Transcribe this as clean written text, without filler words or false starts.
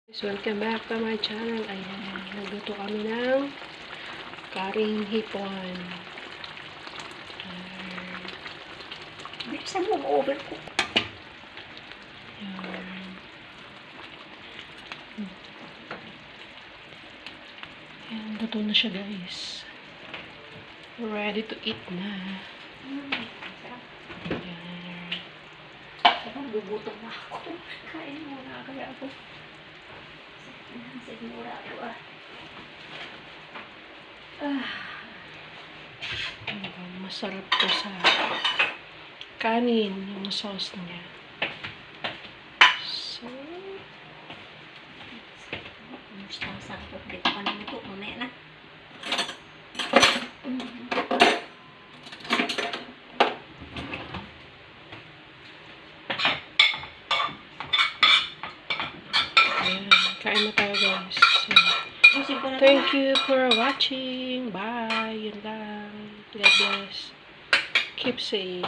Welcome back to my channel. Ayan, nagluto kami ng karing hipon. Bilisan mo, over ko. Ayan. Ayan, luto na siya guys. Ready to eat na. Sarap. Ayan. Ako, gugutom na ako. Kain muna kaya ako. Sigmura ako Masarap to sa kanin, yung sauce niya. So, gusto ang sarap. Dito ka na nito. Mamaya na. ayan, kain na tayo guys. So, thank you for watching. Bye. Yun lang. God bless. Keep safe.